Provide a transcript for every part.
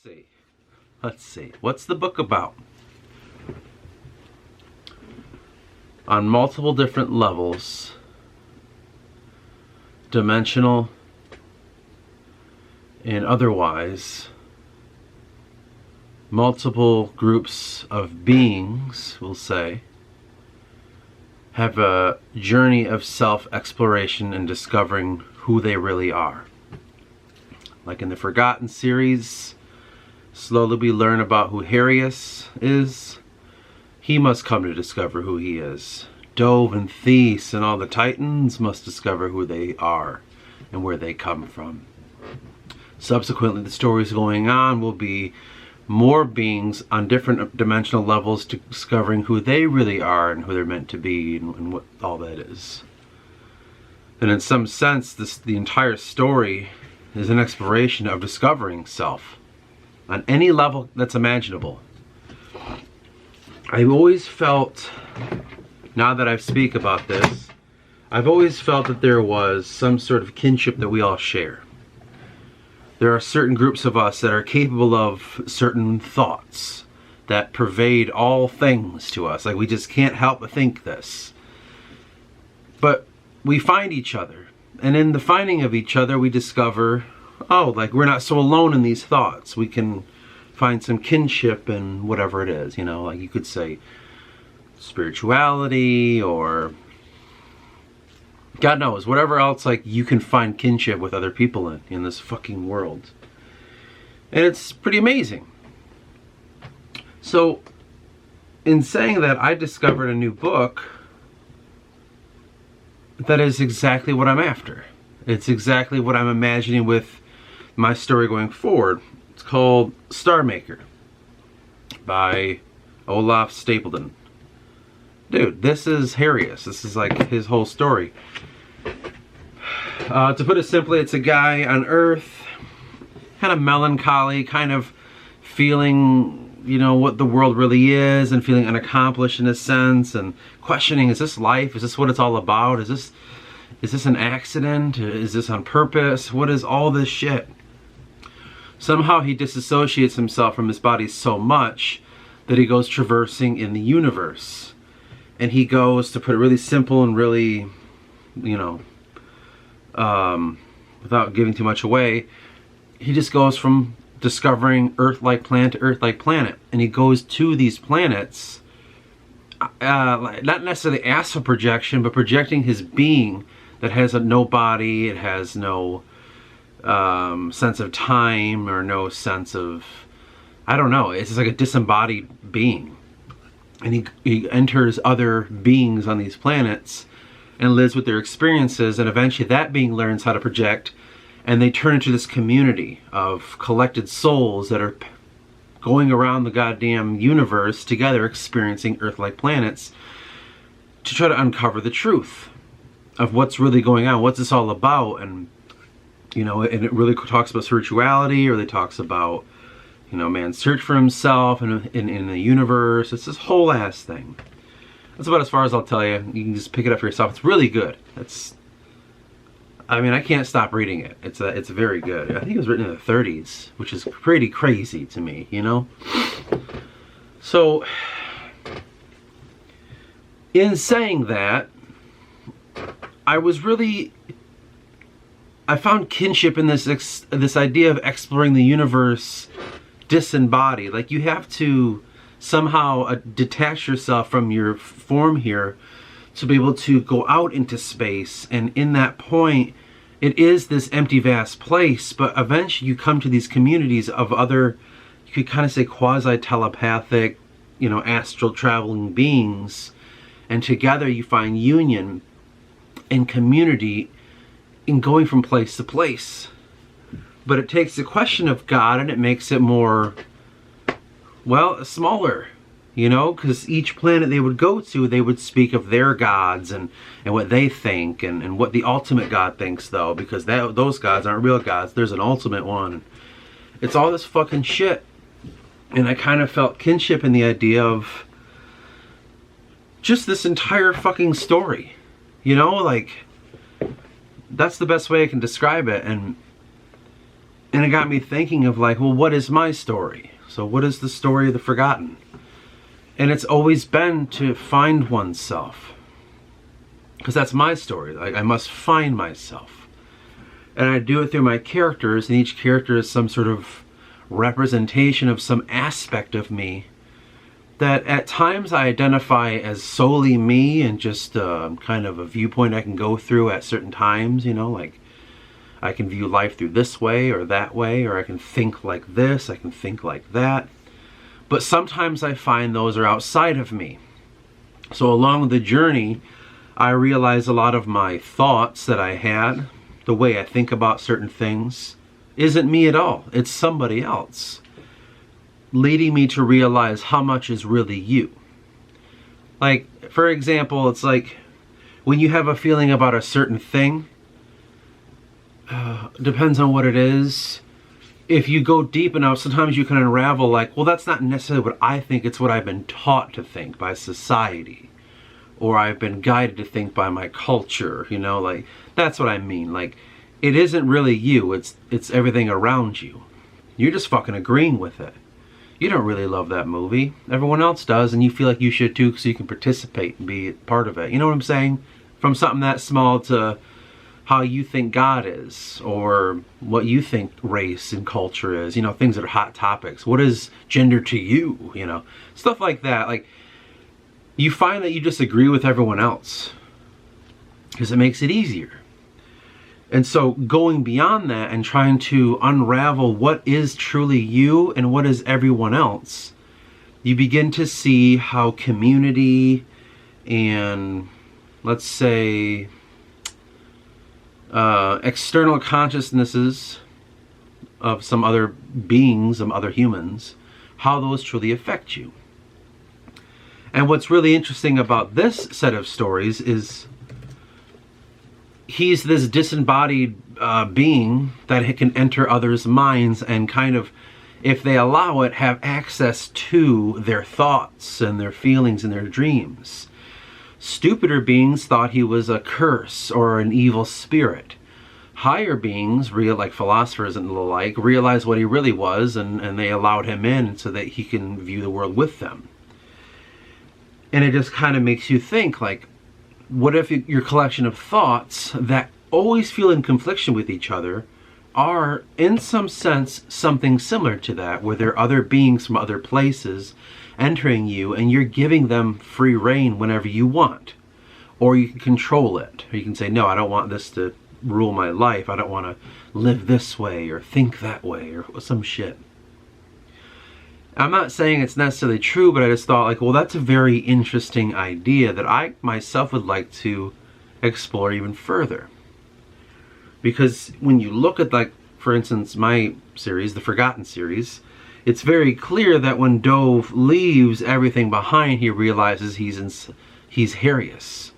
see. Let's see. What's the book about? On multiple different levels, dimensional and otherwise, multiple groups of beings, we'll say, have a journey of self-exploration and discovering who they really are. Like in the Forgotten series, slowly we learn about who Harius is. He must come to discover who he is. Dove and Theus and all the Titans must discover who they are and where they come from. Subsequently, the stories going on will be more beings on different dimensional levels discovering who they really are and who they're meant to be and what all that is. And in some sense, the entire story is an exploration of discovering self on any level that's imaginable. I've always felt, now that I speak about this, I've always felt that there was some sort of kinship that we all share. There are certain groups of us that are capable of certain thoughts that pervade all things to us. Like, we just can't help but think this. But we find each other. And in the finding of each other, we discover, oh, like, we're not so alone in these thoughts. We can find some kinship in whatever it is, you know, like you could say spirituality or God knows, whatever else, like, you can find kinship with other people in this fucking world. And it's pretty amazing. So, in saying that, I discovered a new book that is exactly what I'm after. It's exactly what I'm imagining with my story going forward. It's called Star Maker by Olaf Stapledon. Dude, this is Harius. This is like his whole story. To put it simply, it's a guy on Earth, kind of melancholy, kind of feeling, you know, what the world really is and feeling unaccomplished in a sense and questioning, is this life? Is this what it's all about? Is this an accident? Is this on purpose? What is all this shit? Somehow he disassociates himself from his body so much that he goes traversing in the universe. And he goes, to put it really simple and really, you know, without giving too much away, he just goes from discovering Earth-like planet to Earth-like planet. And he goes to these planets, not necessarily astral projection, but projecting his being that has no body, it has no sense of time or no sense of, I don't know, it's just like a disembodied being. And he enters other beings on these planets and lives with their experiences, and eventually that being learns how to project, and they turn into this community of collected souls that are going around the goddamn universe together, experiencing Earth-like planets to try to uncover the truth of what's really going on, what's this all about. And you know, and it really talks about spirituality, or they talks about, you know, man's search for himself and in the universe. It's this whole ass thing. That's about as far as I'll tell you. You can just pick it up for yourself. It's really good. I mean, I can't stop reading it. It's very good. I think it was written in the 30s, which is pretty crazy to me, you know? So, in saying that, I found kinship in this idea of exploring the universe disembodied. Like, you have to somehow detach yourself from your form here to be able to go out into space. And in that point, it is this empty, vast place, but eventually you come to these communities of other, you could kind of say quasi-telepathic, you know, astral traveling beings. And together you find union and community in going from place to place. But it takes the question of God and it makes it more, well, smaller, you know, because each planet they would go to, they would speak of their gods and what they think and what the ultimate God thinks, though, because those gods aren't real gods. There's an ultimate one. It's all this fucking shit. And I kind of felt kinship in the idea of just this entire fucking story, you know, like, that's the best way I can describe it. And And it got me thinking of like, well, what is my story? So what is the story of the forgotten? And it's always been to find oneself. Because that's my story. Like, I must find myself. And I do it through my characters, and each character is some sort of representation of some aspect of me that at times I identify as solely me and just kind of a viewpoint I can go through at certain times, you know, like I can view life through this way, or I can think like this, I can think like that. But sometimes I find those are outside of me. So along the journey, I realize a lot of my thoughts that I had, the way I think about certain things, isn't me at all. It's somebody else, leading me to realize how much is really you. Like, for example, it's like when you have a feeling about a certain thing, depends on what it is. If you go deep enough, sometimes you can unravel like, well, that's not necessarily what I think, it's what I've been taught to think by society. Or I've been guided to think by my culture, you know, like, that's what I mean. Like, it isn't really you, it's everything around you. You're just fucking agreeing with it. You don't really love that movie. Everyone else does, and you feel like you should too, so you can participate and be part of it. You know what I'm saying? From something that small to how you think God is, or what you think race and culture is, you know, things that are hot topics. What is gender to you, you know? Stuff like that. Like, you find that you just agree with everyone else because it makes it easier. And so going beyond that and trying to unravel what is truly you and what is everyone else, you begin to see how community and, let's say, external consciousnesses of some other beings, some other humans, how those truly affect you. And what's really interesting about this set of stories is he's this disembodied being that can enter others' minds and kind of, if they allow it, have access to their thoughts and their feelings and their dreams. Stupider beings thought he was a curse or an evil spirit. Higher beings, like philosophers and the like, realized what he really was, and they allowed him in so that he can view the world with them. And it just kind of makes you think, like, what if your collection of thoughts that always feel in confliction with each other are, in some sense, something similar to that, where there are other beings from other places entering you, and you're giving them free reign whenever you want. Or you can control it. Or you can say, no, I don't want this to rule my life. I don't want to live this way or think that way or some shit. I'm not saying it's necessarily true, but I just thought, like, well, that's a very interesting idea that I myself would like to explore even further. Because when you look at, like, for instance, my series, the Forgotten series, it's very clear that when Dove leaves everything behind, he realizes he's Harius.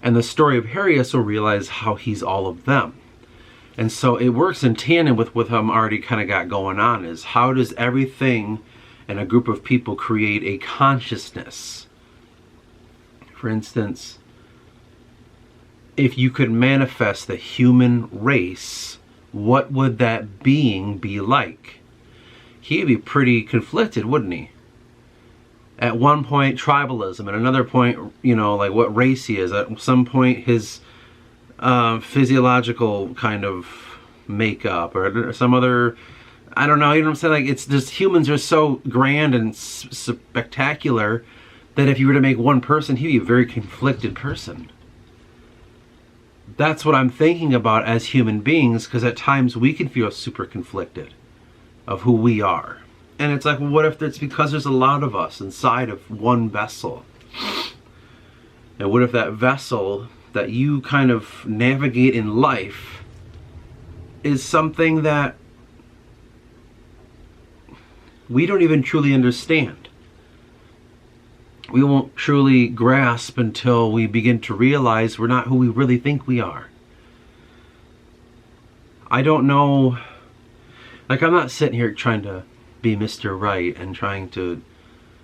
And the story of Harius will realize how he's all of them. And so it works in tandem with what I'm already kind of got going on, is how does everything and a group of people create a consciousness? For instance, if you could manifest the human race, what would that being be like? He'd be pretty conflicted, wouldn't he? At one point, tribalism. At another point, you know, like what race he is. At some point, his physiological kind of makeup, or some other, I don't know, you know what I'm saying? Like, it's just, humans are so grand and spectacular that if you were to make one person, he'd be a very conflicted person. That's what I'm thinking about as human beings, because at times we can feel super conflicted of who we are. And it's like, well, what if it's because there's a lot of us inside of one vessel? And what if that vessel that you kind of navigate in life is something that we don't even truly understand? We won't truly grasp until we begin to realize we're not who we really think we are. I don't know, like, I'm not sitting here trying to be Mr. Right and trying to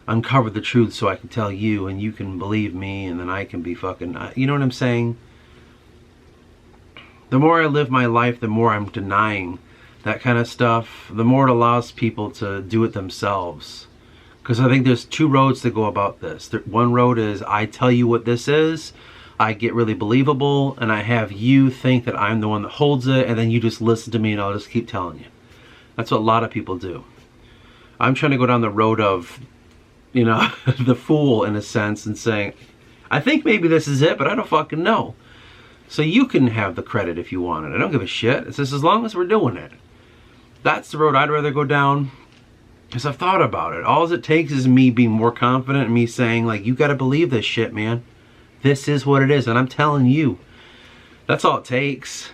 uncover the truth so I can tell you and you can believe me and then I can be fucking, you know what I'm saying? The more I live my life, the more I'm denying that kind of stuff, the more it allows people to do it themselves. Because I think there's two roads to go about this. One road is I tell you what this is, I get really believable, and I have you think that I'm the one that holds it, and then you just listen to me and I'll just keep telling you. That's what a lot of people do. I'm trying to go down the road of, you know, the fool in a sense, and saying, I think maybe this is it, but I don't fucking know. So you can have the credit if you want it. I don't give a shit. It's just as long as we're doing it. That's the road I'd rather go down, because I've thought about it. All it takes is me being more confident and me saying, like, you gotta believe this shit, man. This is what it is, and I'm telling you. That's all it takes.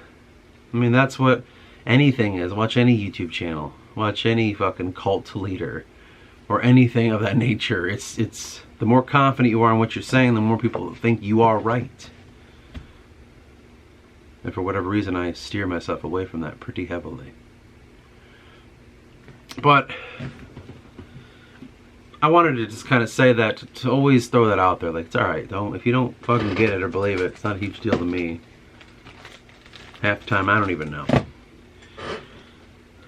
I mean, that's what anything is. Watch any YouTube channel. Watch any fucking cult leader. Or anything of that nature. It's the more confident you are in what you're saying, the more people think you are right. And for whatever reason, I steer myself away from that pretty heavily. But I wanted to just kind of say that, to always throw that out there. Like, it's alright, if you don't fucking get it or believe it, it's not a huge deal to me. Half the time, I don't even know.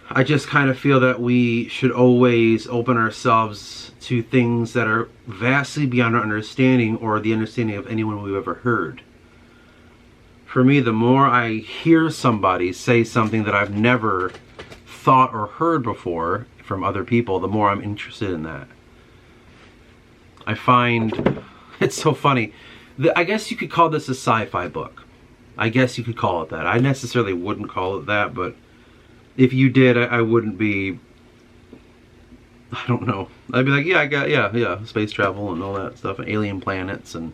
I just kind of feel that we should always open ourselves to things that are vastly beyond our understanding, or the understanding of anyone we've ever heard. For me, the more I hear somebody say something that I've never thought or heard before from other people, the more I'm interested in that. I find it's so funny. I guess you could call this a sci-fi book. I guess you could call it that. I necessarily wouldn't call it that, but if you did, I wouldn't be, I don't know. I'd be like, yeah, space travel and all that stuff, and alien planets and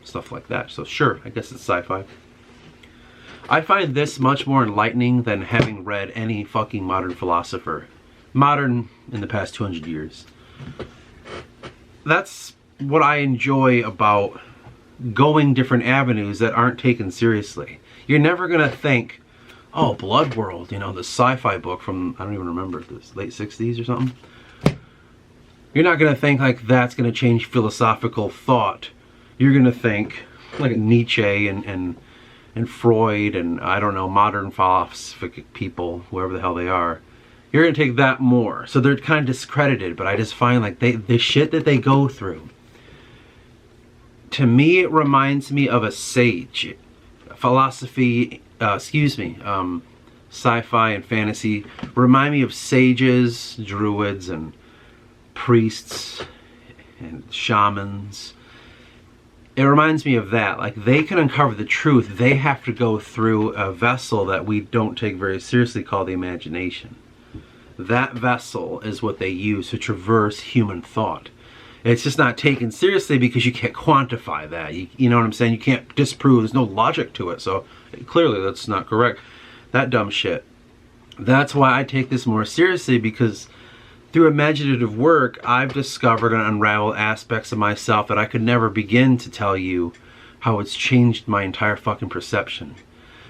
stuff like that. So sure, I guess it's sci-fi. I find this much more enlightening than having read any fucking modern philosopher. Modern in the past 200 years. That's what I enjoy about going different avenues that aren't taken seriously. You're never gonna think, oh, Blood World, you know, the sci-fi book from, I don't even remember, this late 60s or something. You're not gonna think like that's gonna change philosophical thought. You're gonna think like Nietzsche and Freud and, I don't know, modern philosophic people, whoever the hell they are. You're gonna take that more. So they're kind of discredited, but I just find like the shit that they go through, to me, it reminds me of a sage. Philosophy, sci-fi and fantasy remind me of sages, druids, and priests, and shamans. It reminds me of that. Like, they can uncover the truth. They have to go through a vessel that we don't take very seriously called the imagination. That vessel is what they use to traverse human thought. It's just not taken seriously because you can't quantify that. You know what I'm saying? You can't disprove. There's no logic to it. So clearly that's not correct. That dumb shit. That's why I take this more seriously, because through imaginative work, I've discovered and unraveled aspects of myself that I could never begin to tell you how it's changed my entire fucking perception.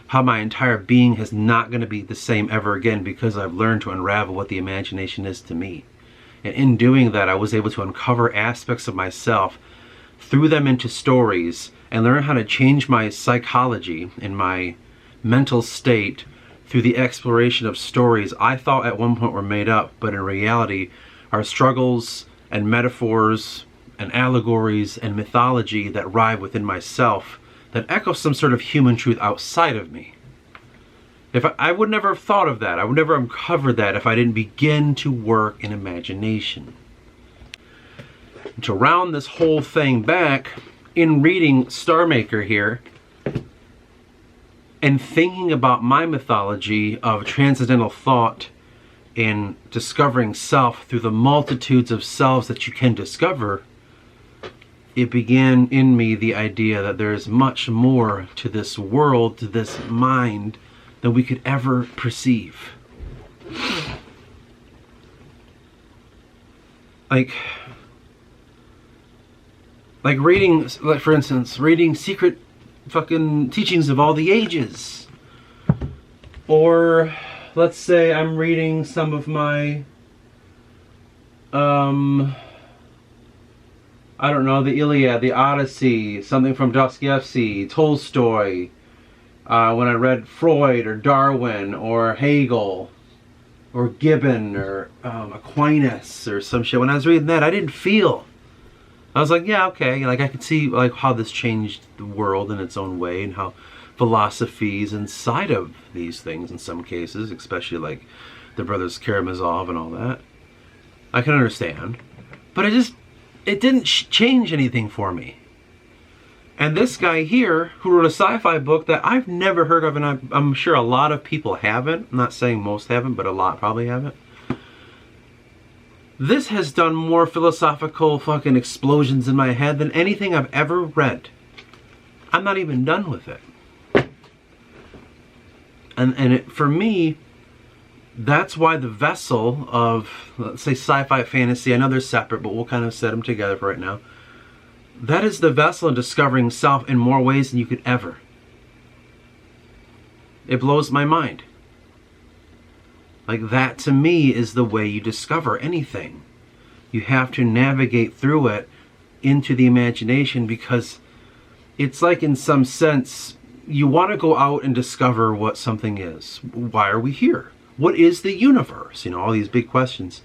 How my entire being is not going to be the same ever again because I've learned to unravel what the imagination is to me. And in doing that, I was able to uncover aspects of myself, threw them into stories, and learn how to change my psychology and my mental state through the exploration of stories I thought at one point were made up, but in reality are struggles and metaphors and allegories and mythology that ride within myself, that echo some sort of human truth outside of me. If I would never have thought of that, I would never have uncovered that if I didn't begin to work in imagination. And to round this whole thing back, in reading Star Maker here, and thinking about my mythology of transcendental thought and discovering self through the multitudes of selves that you can discover, it began in me the idea that there is much more to this world, to this mind, than we could ever perceive. Like reading, like for instance, reading secret fucking teachings of all the ages. Or let's say I'm reading some of my I don't know, the Iliad, the Odyssey, something from Dostoevsky, Tolstoy, when I read Freud or Darwin or Hegel, or Gibbon or Aquinas or some shit. When I was reading that, I didn't feel. I was like, yeah, okay. Like I could see like how this changed the world in its own way, and how philosophies inside of these things in some cases, especially like the brothers Karamazov and all that, I can understand. But it didn't change anything for me. And this guy here, who wrote a sci-fi book that I've never heard of, and I'm sure a lot of people haven't, I'm not saying most haven't, but a lot probably haven't. This has done more philosophical fucking explosions in my head than anything I've ever read. I'm not even done with it. And for me, that's why the vessel of, let's say, sci-fi fantasy, I know they're separate, but we'll kind of set them together for right now. That is the vessel in discovering self in more ways than you could ever. It blows my mind. Like that to me is the way you discover anything. You have to navigate through it into the imagination, because it's like, in some sense, you want to go out and discover what something is. Why are we here? What is the universe? You know, all these big questions.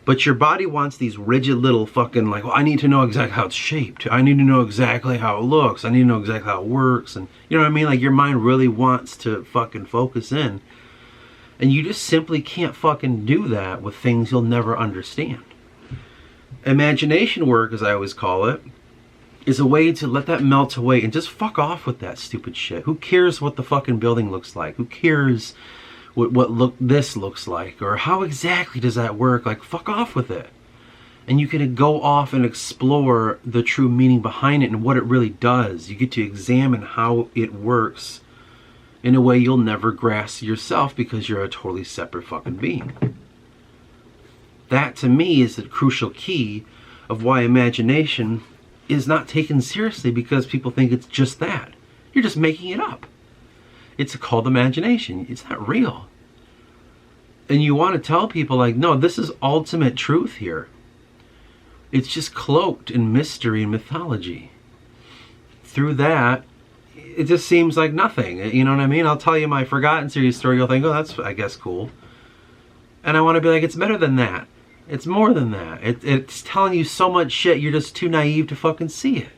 But your body wants these rigid little fucking, like, well, I need to know exactly how it's shaped. I need to know exactly how it looks. I need to know exactly how it works. And you know what I mean? Like, your mind really wants to fucking focus in. And you just simply can't fucking do that with things you'll never understand. Imagination work, as I always call it, is a way to let that melt away and just fuck off with that stupid shit. Who cares what the fucking building looks like? Who cares what this looks like, or how exactly does that work? Like, fuck off with it. And you can go off and explore the true meaning behind it and what it really does. You get to examine how it works in a way you'll never grasp yourself, because you're a totally separate fucking being. That to me is the crucial key of why imagination is not taken seriously, because people think it's just that. You're just making it up. It's called imagination. It's not real. And you want to tell people, like, no, this is ultimate truth here. It's just cloaked in mystery and mythology. Through that, it just seems like nothing. You know what I mean? I'll tell you my Forgotten series story. You'll think, oh, that's, I guess, cool. And I want to be like, it's better than that. It's more than that. It's telling you so much shit, you're just too naive to fucking see it.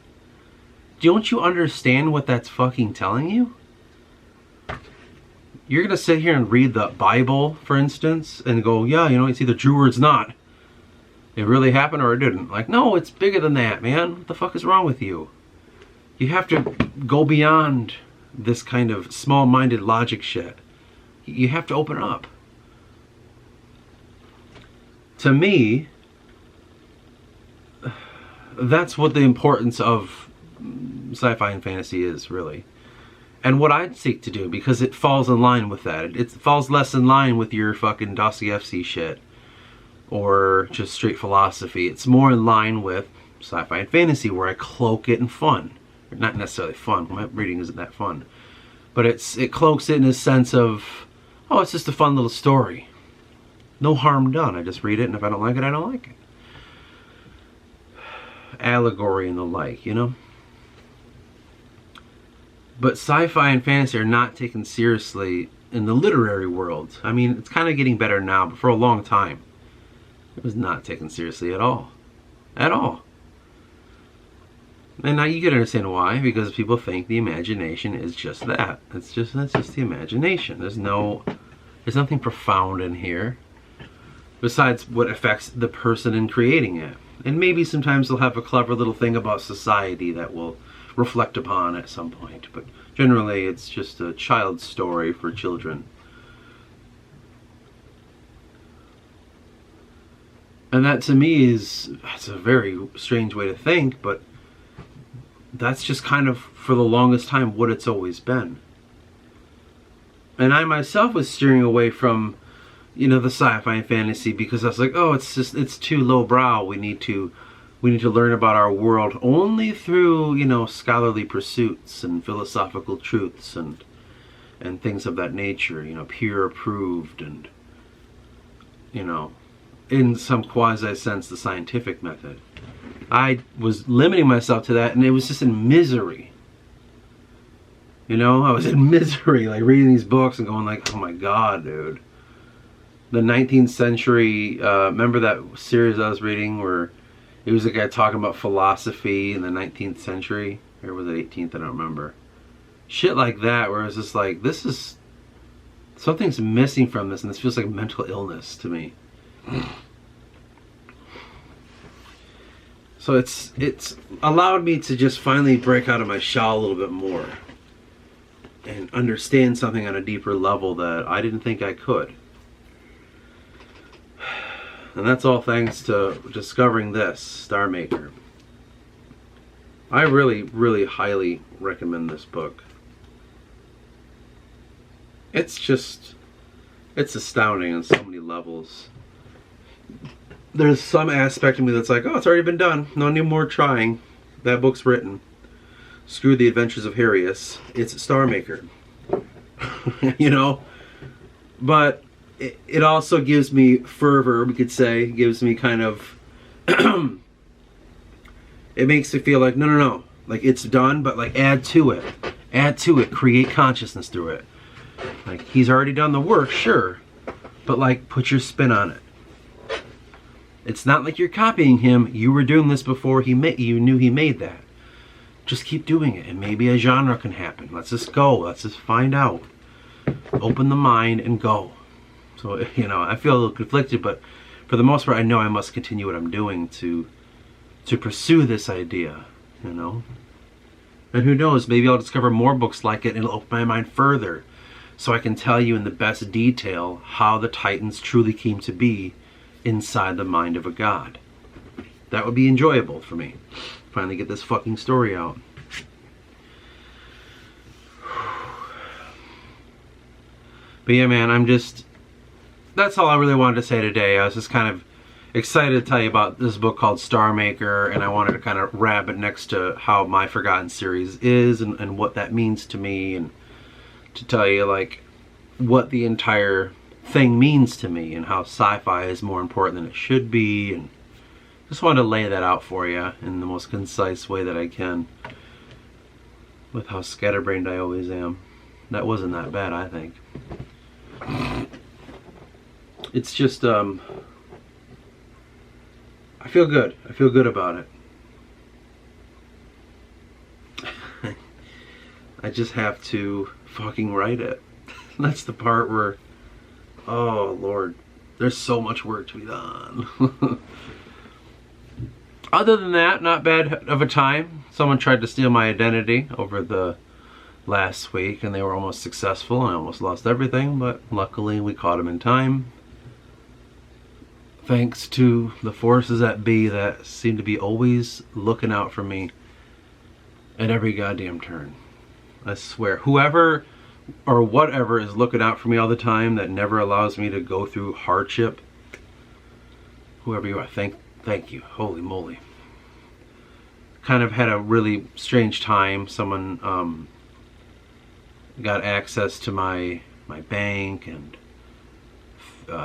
Don't you understand what that's fucking telling you? You're going to sit here and read the Bible, for instance, and go, yeah, you know, it's either true or it's not. It really happened or it didn't. Like, no, it's bigger than that, man. What the fuck is wrong with you? You have to go beyond this kind of small-minded logic shit. You have to open up. To me, that's what the importance of sci-fi and fantasy is, really. And what I'd seek to do, because it falls in line with that. It falls less in line with your fucking Dostoevsky shit or just straight philosophy. It's more in line with sci-fi and fantasy, where I cloak it in fun. Not necessarily fun. My reading isn't that fun. But it cloaks it in a sense of, oh, it's just a fun little story. No harm done. I just read it, and if I don't like it, I don't like it. Allegory and the like, you know? But sci-fi and fantasy are not taken seriously in the literary world. I mean, it's kind of getting better now, but for a long time, it was not taken seriously at all. At all. And now you can understand why, because people think the imagination is just that. That's just the imagination. There's nothing profound in here, besides what affects the person in creating it. And maybe sometimes they'll have a clever little thing about society that will reflect upon at some point, but generally it's just a child's story for children. And that to me that's a very strange way to think, but that's just kind of, for the longest time, what it's always been. And I myself was steering away from, you know, the sci-fi and fantasy, because I was like, oh, it's too lowbrow. We need to learn about our world only through, you know, scholarly pursuits and philosophical truths and things of that nature, you know, peer approved and, you know, in some quasi sense, the scientific method. I was limiting myself to that, and it was just in misery. You know, I was in misery, like reading these books and going like, oh my God, dude. the 19th century. Remember that series I was reading where it was a guy talking about philosophy in the 19th century, or was it 18th? I don't remember. Shit like that, where it's just like, this is, something's missing from this, and this feels like mental illness to me. So it's allowed me to just finally break out of my shell a little bit more and understand something on a deeper level that I didn't think I could. And that's all thanks to discovering this, Star Maker. I really, really highly recommend this book. It's astounding on so many levels. There's some aspect of me that's like, oh, it's already been done. No need more trying. That book's written. Screw the Adventures of Harius. It's Star Maker. You know? But it also gives me fervor, we could say. It gives me kind of... it makes me feel like, no. Like, it's done, but like, add to it. Add to it. Create consciousness through it. Like, he's already done the work, sure. But like, put your spin on it. It's not like you're copying him. You were doing this before you knew he made that. Just keep doing it, and maybe a genre can happen. Let's just go. Let's just find out. Open the mind and go. So, you know, I feel a little conflicted, but for the most part, I know I must continue what I'm doing to pursue this idea, you know? And who knows, maybe I'll discover more books like it, and it'll open my mind further, so I can tell you in the best detail how the Titans truly came to be inside the mind of a god. That would be enjoyable for me. Finally get this fucking story out. But yeah, man, that's all I really wanted to say today. I was just kind of excited to tell you about this book called Star Maker, and I wanted to kind of wrap it next to how my Forgotten series is and what that means to me, and to tell you like what the entire thing means to me and how sci-fi is more important than it should be, and just wanted to lay that out for you in the most concise way that I can with how scatterbrained I always am. That wasn't that bad, I think. It's just I feel good. I feel good about it. I just have to fucking write it. That's the part where, oh Lord, there's so much work to be done. Other than that, not bad of a time. Someone tried to steal my identity over the last week, and they were almost successful, and I almost lost everything, but luckily we caught them in time. Thanks to the forces at B that seem to be always looking out for me at every goddamn turn. I swear, whoever or whatever is looking out for me all the time, that never allows me to go through hardship, whoever you are, thank you. Holy moly. Kind of had a really strange time. Someone got access to my bank, and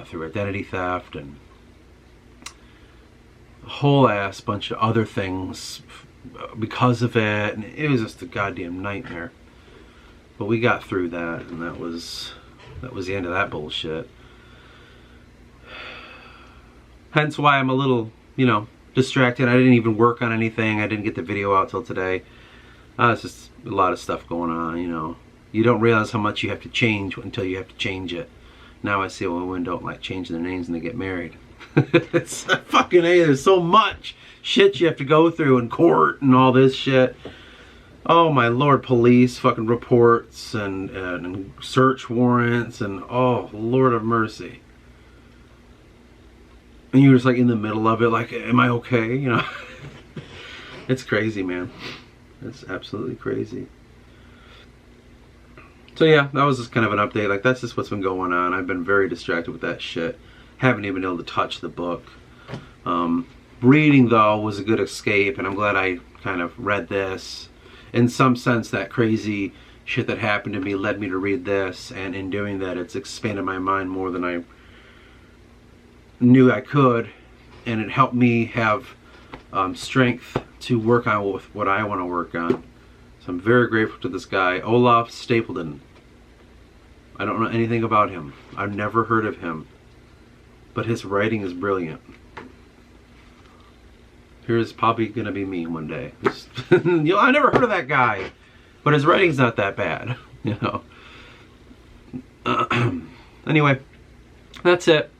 through identity theft and a whole ass bunch of other things because of it, and it was just a goddamn nightmare. But we got through that, and that was the end of that bullshit. Hence why I'm a little, distracted. I didn't even work on anything. I didn't get the video out till today. It's just a lot of stuff going on, You don't realize how much you have to change until you have to change it. Now I see why women don't like changing their names when they get married. It's fucking A, there's so much shit you have to go through in court and all this shit. Oh my Lord, police fucking reports and search warrants, and oh Lord of mercy. And you're just like in the middle of it, like, am I okay? It's crazy, man. It's absolutely crazy. So yeah, that was just kind of an update. Like, that's just what's been going on. I've been very distracted with that shit. Haven't even been able to touch the book. Reading, though, was a good escape, and I'm glad I kind of read this. In some sense, that crazy shit that happened to me led me to read this, and in doing that, it's expanded my mind more than I knew I could, and it helped me have strength to work on with what I want to work on. So I'm very grateful to this guy, Olaf Stapledon. I don't know anything about him. I've never heard of him. but his writing is brilliant. Here's probably gonna be me one day. I never heard of that guy, but his writing's not that bad, you know. Anyway, that's it.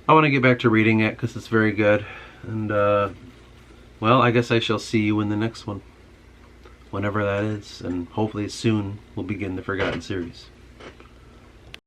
I want to get back to reading it because it's very good. And, well, I guess I shall see you in the next one. Whenever that is. And hopefully soon we'll begin the Forgotten series.